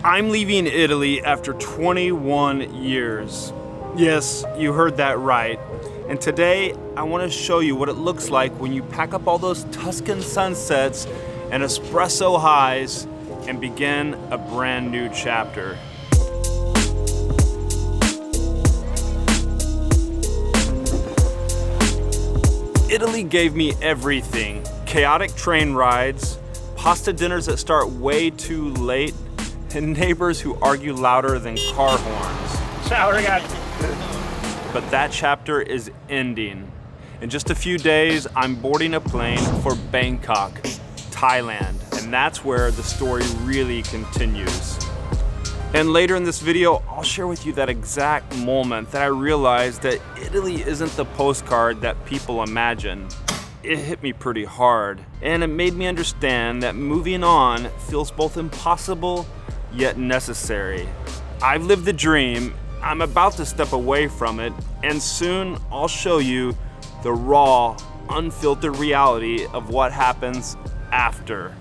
I'm leaving Italy after 21 years. Yes, you heard that right. And today, I want to show you what it looks like when you pack up all those Tuscan sunsets and espresso highs and begin a brand new chapter. Italy gave me everything. Chaotic train rides, pasta dinners that start way too late, and neighbors who argue louder than car horns. Ciao ragazzi. But that chapter is ending. In just a few days, I'm boarding a plane for Bangkok, Thailand, and that's where the story really continues. And later in this video, I'll share with you that exact moment that I realized that Italy isn't the postcard that people imagine. It hit me pretty hard, and it made me understand that moving on feels both impossible yet necessary. I've lived the dream, I'm about to step away from it, and soon I'll show you the raw, unfiltered reality of what happens after.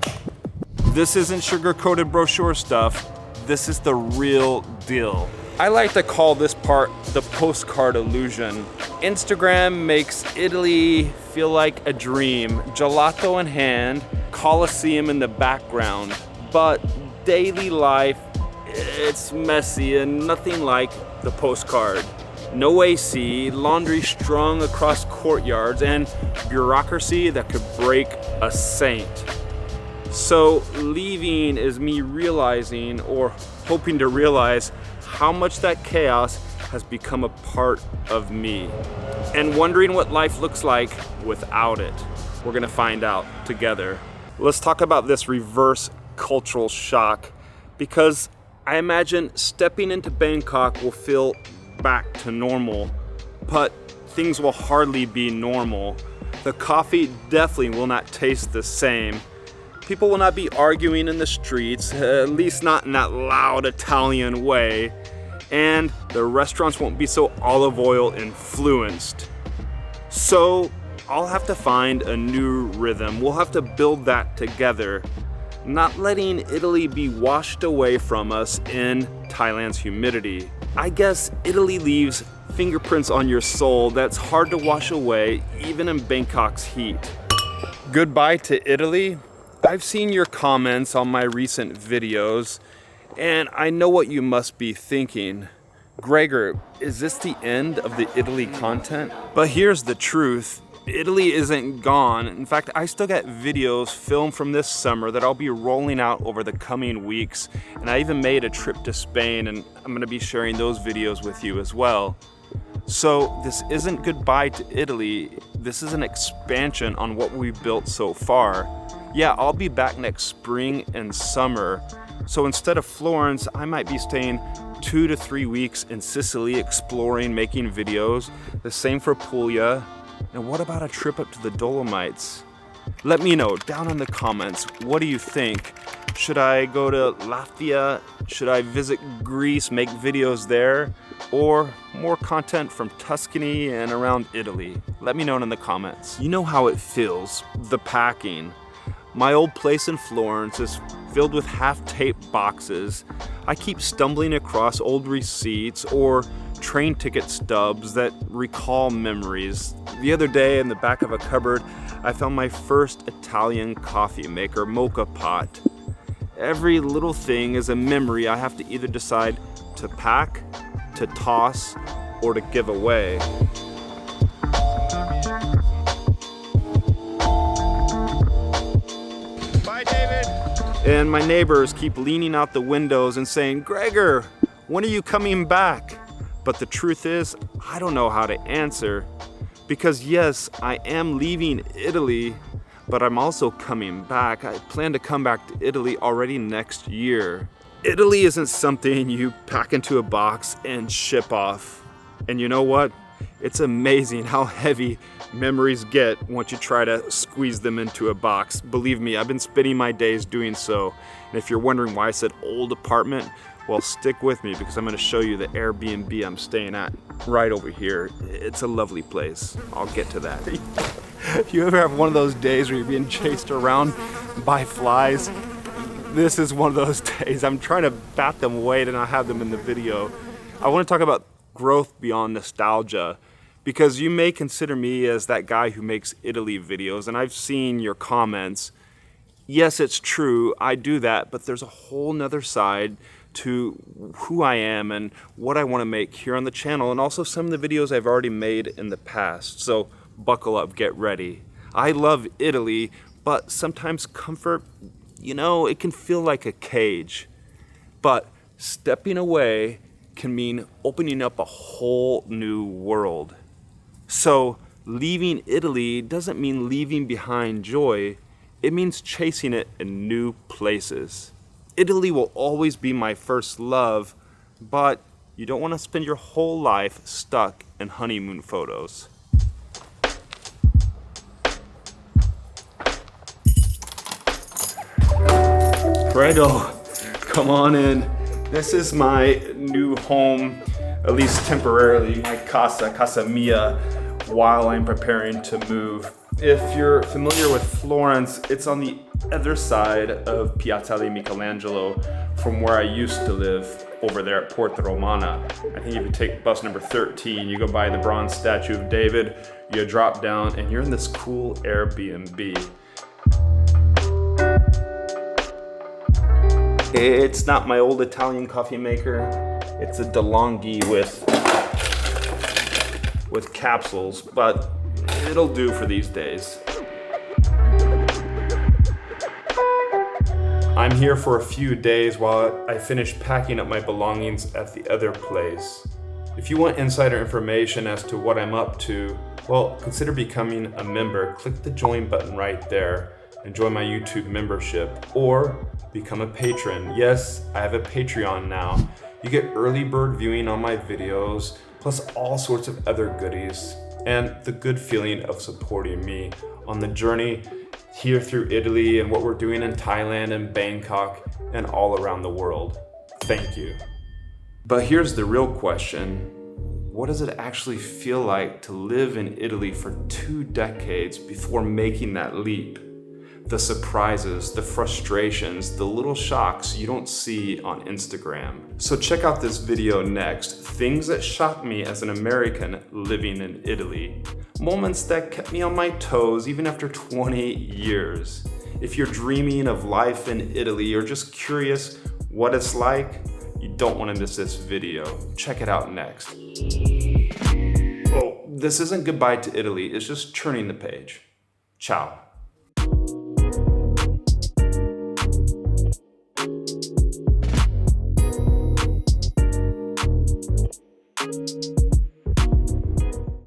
This isn't sugar-coated brochure stuff, this is the real deal. I like to call this part the postcard illusion. Instagram makes Italy feel like a dream, gelato in hand, Colosseum in the background, but daily life, it's messy and nothing like the postcard. No AC, laundry strung across courtyards, and bureaucracy that could break a saint. So leaving is me realizing, or hoping to realize, how much that chaos has become a part of me, and wondering what life looks like without it. We're gonna find out together. Let's talk about this reverse cultural shock, because I imagine stepping into Bangkok will feel back to normal, but things will hardly be normal. The coffee definitely will not taste the same. People will not be arguing in the streets, at least not in that loud Italian way, and the restaurants won't be so olive oil influenced. So I'll have to find a new rhythm. We'll have to build that together, not letting Italy be washed away from us in Thailand's humidity. I guess Italy leaves fingerprints on your soul that's hard to wash away, even in Bangkok's heat. Goodbye to Italy. I've seen your comments on my recent videos, and I know what you must be thinking. Gregor, is this the end of the Italy content? But here's the truth. Italy isn't gone. In fact, I still got videos filmed from this summer that I'll be rolling out over the coming weeks. And I even made a trip to Spain, and I'm gonna be sharing those videos with you as well. So this isn't goodbye to Italy. This is an expansion on what we've built so far. Yeah, I'll be back next spring and summer. So instead of Florence, I might be staying 2 to 3 weeks in Sicily, exploring, making videos. The same for Puglia. And what about a trip up to the Dolomites? Let me know down in the comments. What do you think? Should I go to Latvia? Should I visit Greece, make videos there? Or more content from Tuscany and around Italy? Let me know in the comments. You know how it feels, the packing. My old place in Florence is filled with half-taped boxes. I keep stumbling across old receipts or train ticket stubs that recall memories. The other day in the back of a cupboard, I found my first Italian coffee maker, mocha pot. Every little thing is a memory I have to either decide to pack, to toss, or to give away. Bye, David. And my neighbors keep leaning out the windows and saying, Gregor, when are you coming back? But the truth is, I don't know how to answer. Because yes, I am leaving Italy, but I'm also coming back. I plan to come back to Italy already next year. Italy isn't something you pack into a box and ship off. And you know what? It's amazing how heavy memories get once you try to squeeze them into a box. Believe me, I've been spending my days doing so. And if you're wondering why I said old apartment, well, stick with me because I'm going to show you the Airbnb I'm staying at right over here. It's a lovely place. I'll get to that. You ever have one of those days where you're being chased around by flies? This is one of those days. I'm trying to bat them away to not have them in the video. I want to talk about growth beyond nostalgia, because you may consider me as that guy who makes Italy videos, and I've seen your comments. Yes, it's true, I do that, but there's a whole nother side to who I am and what I want to make here on the channel, and also some of the videos I've already made in the past. So buckle up, get ready. I love Italy, but sometimes comfort, it can feel like a cage. But stepping away can mean opening up a whole new world. So leaving Italy doesn't mean leaving behind joy. It means chasing it in new places. Italy will always be my first love, but you don't want to spend your whole life stuck in honeymoon photos. Fredo, come on in. This is my new home, at least temporarily, my casa mia, while I'm preparing to move. If you're familiar with Florence, it's on the other side of Piazzale Michelangelo from where I used to live over there at Porta Romana. I think if you take bus number 13, you go by the bronze statue of David, you drop down and you're in this cool Airbnb. It's not my old Italian coffee maker. It's a DeLonghi with capsules, but it'll do for these days. I'm here for a few days while I finish packing up my belongings at the other place. If you want insider information as to what I'm up to, well, consider becoming a member. Click the join button right there and join my YouTube membership, or become a patron. Yes, I have a Patreon now. You get early bird viewing on my videos, plus all sorts of other goodies, and the good feeling of supporting me on the journey here through Italy and what we're doing in Thailand and Bangkok and all around the world. Thank you. But here's the real question. What does it actually feel like to live in Italy for 2 decades before making that leap? The surprises, the frustrations, the little shocks you don't see on Instagram. So check out this video next. Things that shocked me as an American living in Italy. Moments that kept me on my toes even after 20 years. If you're dreaming of life in Italy or just curious what it's like, you don't want to miss this video. Check it out next. Oh, this isn't goodbye to Italy, it's just turning the page. Ciao.